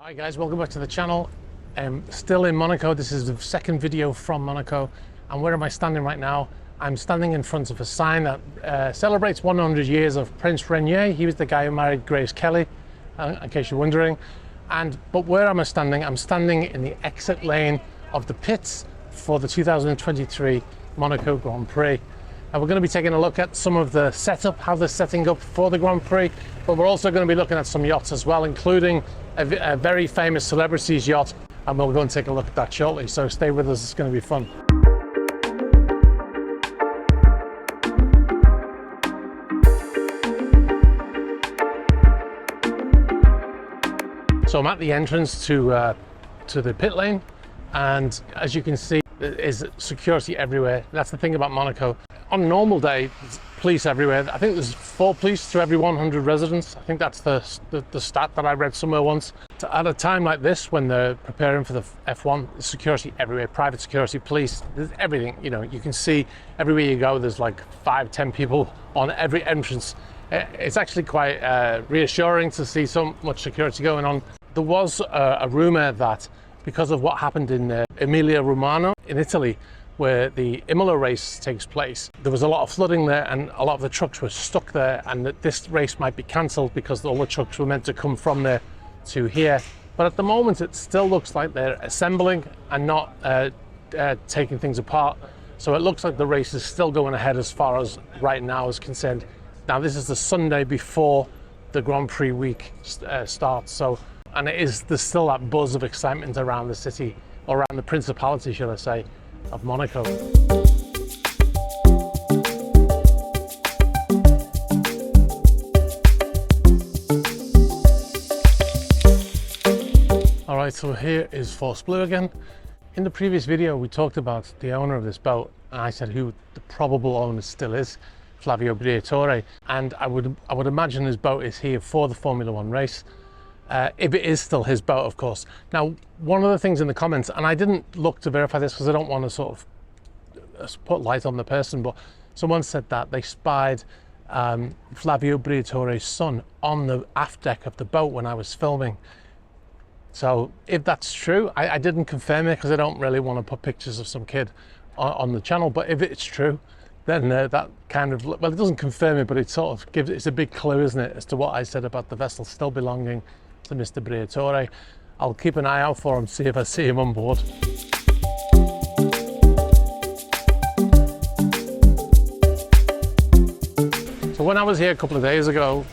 Hi guys, welcome back to the channel. Still in Monaco. This is the second video from Monaco. And where am I standing right now? I'm standing in front of a sign that celebrates 100 years of Prince Rainier. He was the guy who married Grace Kelly, in case you're wondering. But where am I standing? I'm standing in the exit lane of the pits for the 2023 Monaco Grand Prix. And we're going to be taking a look at some of the setup, how they're setting up for the Grand Prix. But we're also going to be looking at some yachts as well, including a very famous celebrities yacht, and we'll go and take a look at that shortly. So stay with us, it's going to be fun. So I'm at the entrance to the pit lane, and as you can see, there is security everywhere. That's the thing about Monaco. On a normal day, there's police everywhere. I think there's 4 police to every 100 residents. I think that's the stat that I read somewhere once. At a time like this, when they're preparing for the F1, there's security everywhere, private security, police, there's everything. You know, you can see everywhere you go, there's like 5-10 people on every entrance. It's actually quite reassuring to see so much security going on. There was a rumor that because of what happened in Emilia-Romagna in Italy, where the Imola race takes place, there was a lot of flooding there and a lot of the trucks were stuck there, and that this race might be cancelled because all the trucks were meant to come from there to here. But at the moment it still looks like they're assembling and not taking things apart. So it looks like the race is still going ahead as far as right now is concerned. Now this is the Sunday before the Grand Prix week starts, and there's still that buzz of excitement around the city, or around the principality, should I say, of Monaco. All right, so here is Force Blue again. In the previous video, we talked about the owner of this boat, and I said who the probable owner still is, Flavio Briatore. And I would imagine his boat is here for the Formula One race. If it is still his boat, of course. Now, one of the things in the comments, and I didn't look to verify this because I don't want to sort of put light on the person, but someone said that they spied Flavio Briatore's son on the aft deck of the boat when I was filming. So if that's true, I didn't confirm it because I don't really want to put pictures of some kid on the channel, but if it's true, then that kind of, well, it doesn't confirm it, but it sort of gives, it's a big clue, isn't it, as to what I said about the vessel still belonging to Mr. Briatore. I'll keep an eye out for him, see if I see him on board. So when I was here a couple of days ago,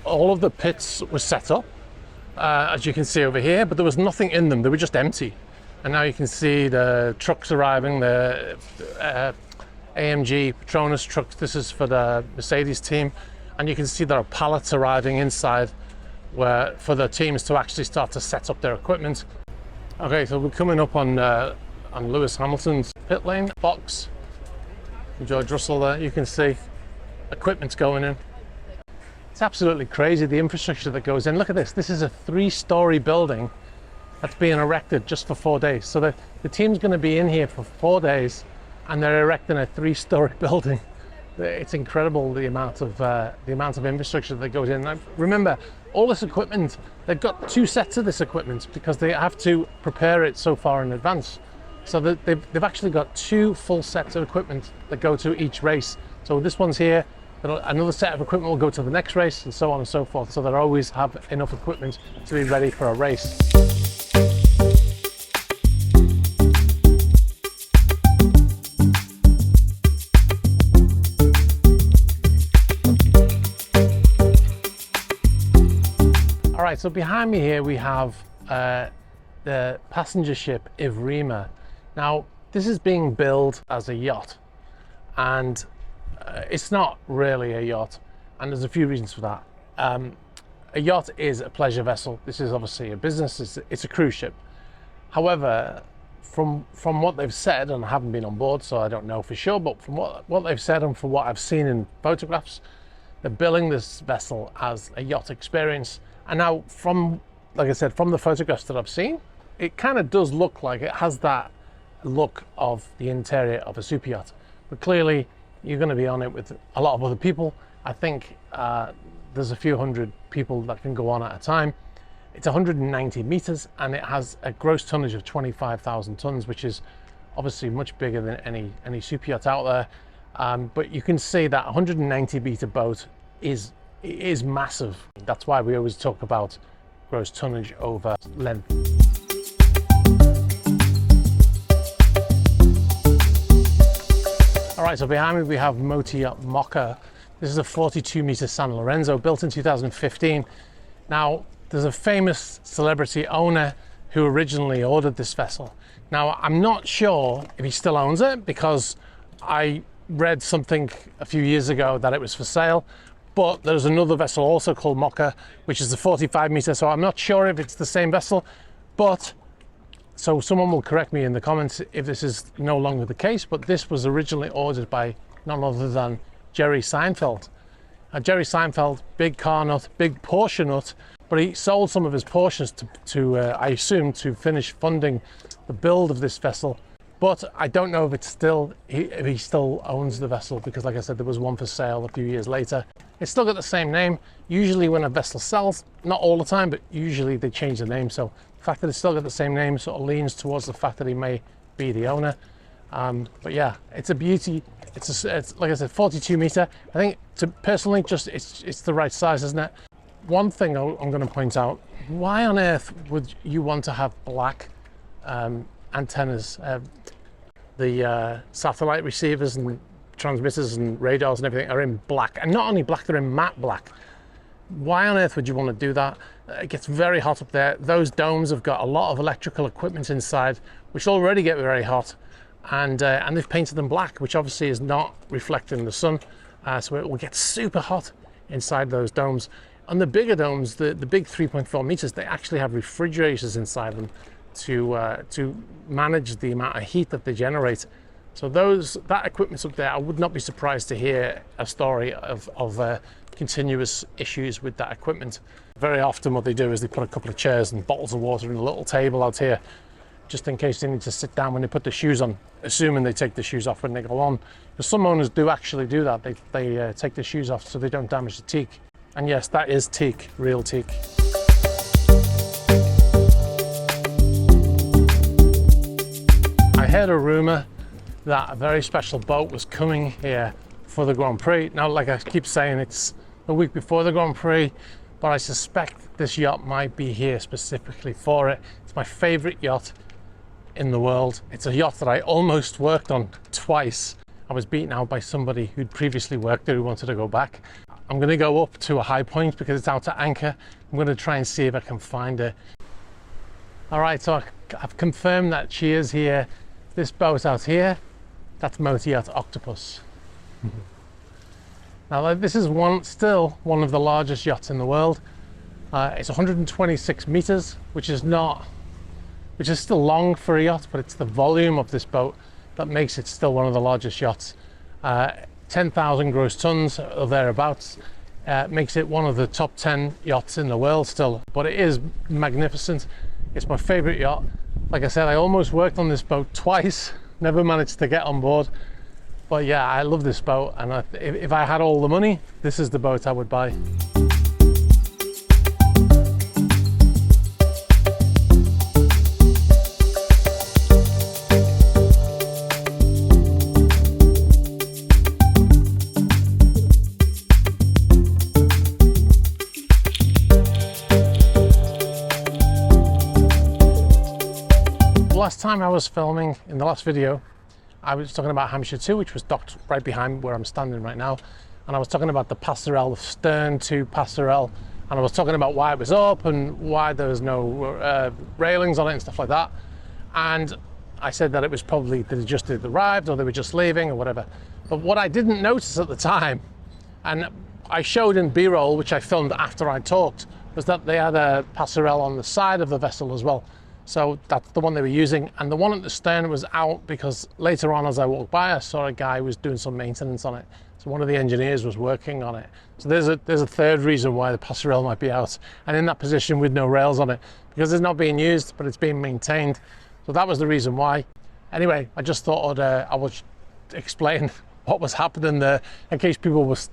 all of the pits were set up, as you can see over here, but there was nothing in them. They were just empty. And now you can see the trucks arriving, the AMG Petronas trucks. This is for the Mercedes team. And you can see there are pallets arriving inside for the teams to actually start to set up their equipment. Okay, so we're coming up on Lewis Hamilton's pit lane box. George Russell there, you can see equipment's going in. It's absolutely crazy, the infrastructure that goes in. Look at this. This is a 3-story building that's being erected just for 4 days. So the team's going to be in here for 4 days, and they're erecting a 3-story building. It's incredible the amount of infrastructure that goes in. Now, remember, all this equipment, they've got 2 sets of this equipment because they have to prepare it so far in advance. So they've actually got 2 full sets of equipment that go to each race. So this one's here, another set of equipment will go to the next race, and so on and so forth. So they'll always have enough equipment to be ready for a race. All right, so behind me here we have the passenger ship Evrima. Now, this is being billed as a yacht, and it's not really a yacht, and there's a few reasons for that. A yacht is a pleasure vessel. This is obviously a business, it's a cruise ship. However, from what they've said, and I haven't been on board, so I don't know for sure, but from what they've said and from what I've seen in photographs, they're billing this vessel as a yacht experience. And now, like I said, from the photographs that I've seen, it kind of does look like it has that look of the interior of a super yacht. But clearly, you're going to be on it with a lot of other people. I think there's a few hundred people that can go on at a time. It's 190 meters and it has a gross tonnage of 25,000 tons, which is obviously much bigger than any super yacht out there. But you can see that 190 meter boat is massive. That's why we always talk about gross tonnage over length. All right, so behind me we have Motor Yacht Mocha. This is a 42 meter San Lorenzo built in 2015. Now, there's a famous celebrity owner who originally ordered this vessel. Now, I'm not sure if he still owns it because I read something a few years ago that it was for sale, but there's another vessel also called Mocha, which is a 45 meter. So I'm not sure if it's the same vessel, but so someone will correct me in the comments if this is no longer the case, but this was originally ordered by none other than Jerry Seinfeld. Jerry Seinfeld, big car nut, big Porsche nut, but he sold some of his Porsches to I assume, to finish funding the build of this vessel. But I don't know if it's still, if he still owns the vessel, because like I said, there was one for sale a few years later. It's still got the same name. Usually when a vessel sells, not all the time, but usually they change the name. So the fact that it's still got the same name sort of leans towards the fact that he may be the owner. But yeah, it's a beauty. It's like I said, 42 meter. I think personally, just it's the right size, isn't it? One thing I'm going to point out: why on earth would you want to have black antennas? The satellite receivers and transmitters and radars and everything are in black, and not only black, they're in matte black. Why on earth would you want to do that? It gets very hot up there. Those domes have got a lot of electrical equipment inside, which already get very hot. And they've painted them black, which obviously is not reflecting the sun, so it will get super hot inside those domes. And the bigger domes, the big 3.4 meters, they actually have refrigerators inside them to manage the amount of heat that they generate. So that equipment's up there. I would not be surprised to hear a story of continuous issues with that equipment. Very often what they do is they put a couple of chairs and bottles of water and a little table out here, just in case they need to sit down when they put the shoes on, assuming they take the shoes off when they go on. Because some owners do actually do that. They take the shoes off so they don't damage the teak. And yes, that is teak, real teak. I heard a rumor that a very special boat was coming here for the Grand Prix. Now, like I keep saying, it's a week before the Grand Prix, but I suspect this yacht might be here specifically for it. It's my favorite yacht in the world. It's a yacht that I almost worked on twice. I was beaten out by somebody who'd previously worked there who wanted to go back. I'm going to go up to a high point because it's out at anchor. I'm going to try and see if I can find her. All right, so I've confirmed that she is here. This boat out here, that's Motor Yacht Octopus. Now this is still one of the largest yachts in the world. It's 126 meters, which is still long for a yacht, but it's the volume of this boat that makes it still one of the largest yachts. 10,000 gross tons or thereabouts, makes it one of the top 10 yachts in the world still, but it is magnificent. It's my favorite yacht. Like I said, I almost worked on this boat twice, never managed to get on board. But yeah, I love this boat, and if I had all the money, this is the boat I would buy. Last time I was filming, in the last video, I was talking about Hampshire 2, which was docked right behind where I'm standing right now. And I was talking about the passerelle, the stern to passerelle. And I was talking about why it was up and why there was no railings on it and stuff like that. And I said that it was probably they just had arrived or they were just leaving or whatever. But what I didn't notice at the time, and I showed in B-roll, which I filmed after I talked, was that they had a passerelle on the side of the vessel as well. So that's the one they were using, and the one at the stern was out because later on as I walked by I saw a guy who was doing some maintenance on it. So one of the engineers was working on it. So there's a third reason why the passerelle might be out and in that position with no rails on it, because it's not being used but it's being maintained. So that was the reason why. Anyway, I just thought I would explain what was happening there in case people was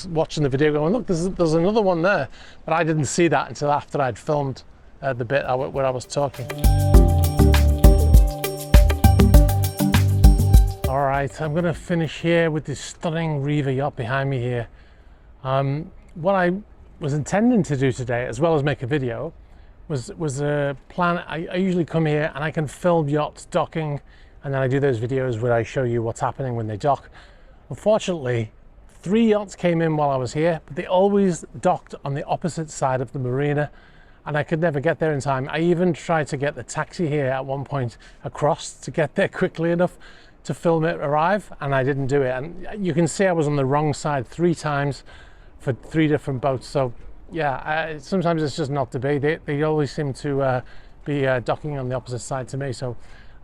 watching the video going, look, there's another one there, but I didn't see that until after I'd filmed the bit where I was talking. All right, I'm gonna finish here with this stunning Riva yacht behind me here. What I was intending to do today, as well as make a video, was a plan. I usually come here and I can film yachts docking, and then I do those videos where I show you what's happening when they dock. Unfortunately, 3 yachts came in while I was here, but they always docked on the opposite side of the marina, and I could never get there in time. I even tried to get the taxi here at one point across to get there quickly enough to film it arrive, and I didn't do it. And you can see I was on the wrong side 3 times for 3 different boats. So yeah, sometimes it's just not to be. They always seem to be docking on the opposite side to me. So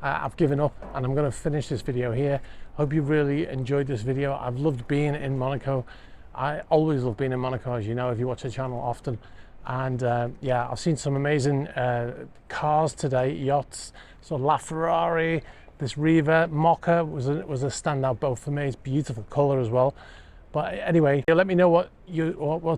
I've given up, and I'm going to finish this video here. Hope you really enjoyed this video. I've loved being in Monaco. I always love being in Monaco, as you know, if you watch the channel often. And yeah, I've seen some amazing cars today, yachts. So LaFerrari, this Riva, Mocha was a standout boat for me. It's beautiful color as well. But anyway, let me know what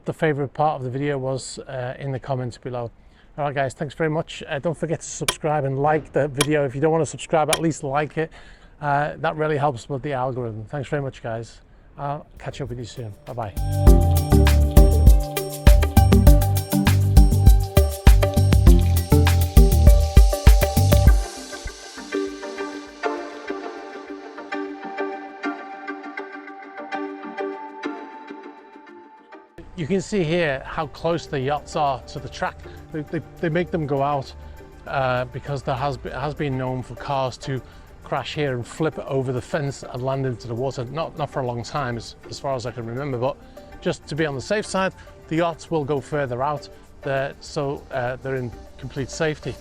the favorite part of the video was in the comments below. All right, guys, thanks very much. Don't forget to subscribe and like the video. If you don't want to subscribe, at least like it. That really helps with the algorithm. Thanks very much, guys. I'll catch up with you soon. Bye-bye. You can see here how close the yachts are to the track. They make them go out because there has been known for cars to crash here and flip over the fence and land into the water. Not for a long time, as far as I can remember, but just to be on the safe side, the yachts will go further out there, so they're in complete safety.